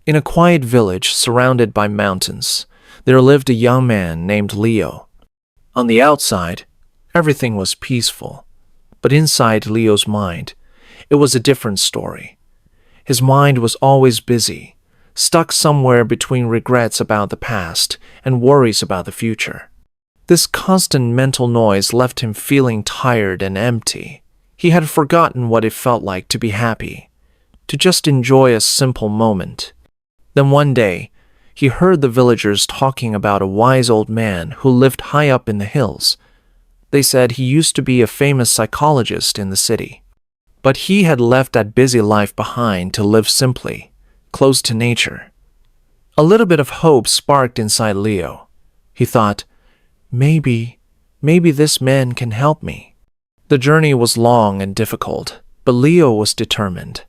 In a quiet village surrounded by mountains, there lived a young man named Leo. On the outside, everything was peaceful, but inside Leo's mind, it was a different story. His mind was always busy, stuck somewhere between regrets about the past and worries about the future. This constant mental noise left him feeling tired and empty. He had forgotten what it felt like to be happy, to just enjoy a simple moment. Then one day, he heard the villagers talking about a wise old man who lived high up in the hills. They said he used to be a famous psychologist in the city. But he had left that busy life behind to live simply, close to nature. A little bit of hope sparked inside Leo. He thought, maybe this man can help me. The journey was long and difficult, but Leo was determined.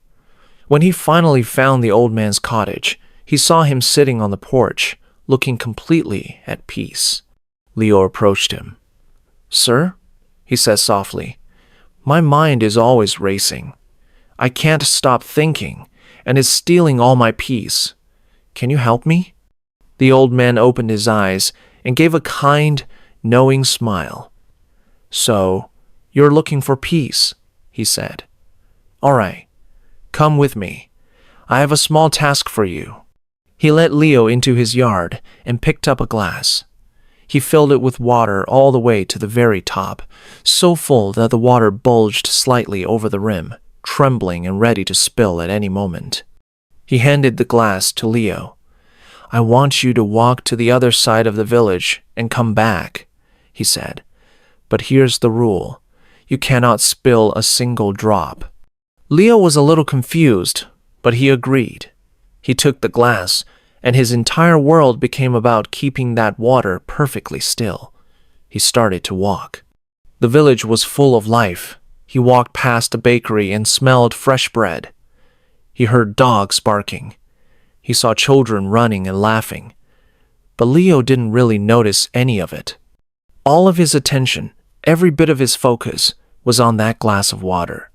When he finally found the old man's cottage, he saw him sitting on the porch, looking completely at peace. Leo approached him. "Sir," he said softly, "my mind is always racing. I can't stop thinking, and it's stealing all my peace. Can you help me?" The old man opened his eyes and gave a kind, knowing smile. "So, you're looking for peace," he said. "All right, come with me. I have a small task for you." He led Leo into his yard and picked up a glass. He filled it with water all the way to the very top, so full that the water bulged slightly over the rim, trembling and ready to spill at any moment. He handed the glass to Leo. "I want you to walk to the other side of the village and come back," he said. "But here's the rule. You cannot spill a single drop." Leo was a little confused, but he agreed. He took the glass, and his entire world became about keeping that water perfectly still. He started to walk. The village was full of life. He walked past a bakery and smelled fresh bread. He heard dogs barking. He saw children running and laughing. But Leo didn't really notice any of it. All of his attention, every bit of his focus, was on that glass of water.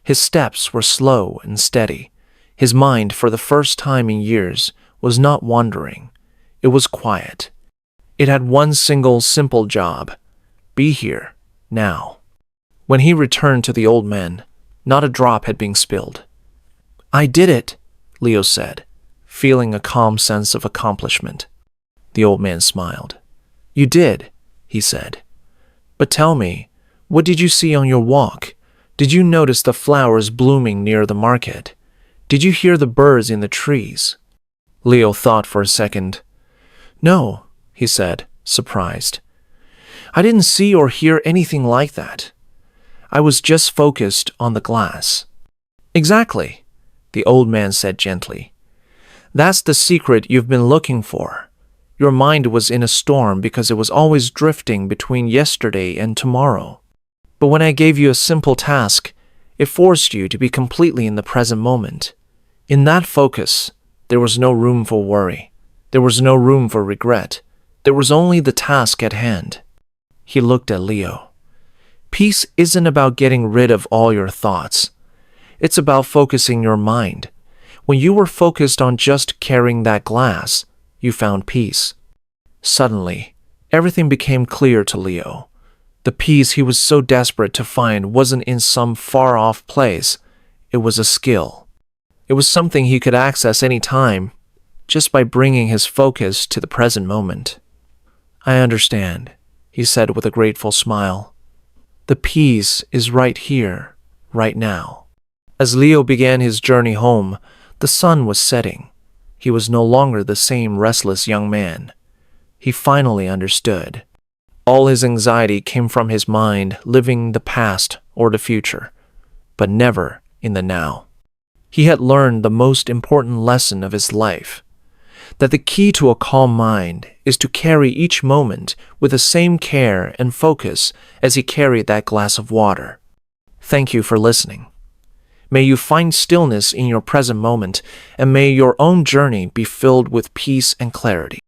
His steps were slow and steady. His mind, for the first time in years, was not wandering. It was quiet. It had one single simple job: be here, now. When he returned to the old man, not a drop had been spilled. "I did it," Leo said, feeling a calm sense of accomplishment. The old man smiled. "You did," he said. "But tell me, what did you see on your walk? Did you notice the flowers blooming near the market? Did you hear the birds in the trees?" Leo thought for a second. "No," he said, surprised. "I didn't see or hear anything like that. I was just focused on the glass." "Exactly," the old man said gently. "That's the secret you've been looking for. Your mind was in a storm because it was always drifting between yesterday and tomorrow. But when I gave you a simple task, it forced you to be completely in the present moment. In that focus, there was no room for worry. There was no room for regret. There was only the task at hand." He looked at Leo. "Peace isn't about getting rid of all your thoughts. It's about focusing your mind. When you were focused on just carrying that glass, you found peace." Suddenly, everything became clear to Leo. The peace he was so desperate to find wasn't in some far-off place. It was a skill. It was something he could access any time, just by bringing his focus to the present moment. "I understand," he said with a grateful smile. "The peace is right here, right now." As Leo began his journey home, the sun was setting. He was no longer the same restless young man. He finally understood. All his anxiety came from his mind living the past or the future, but never in the now. He had learned the most important lesson of his life, that the key to a calm mind is to carry each moment with the same care and focus as he carried that glass of water. Thank you for listening. May you find stillness in your present moment, and may your own journey be filled with peace and clarity.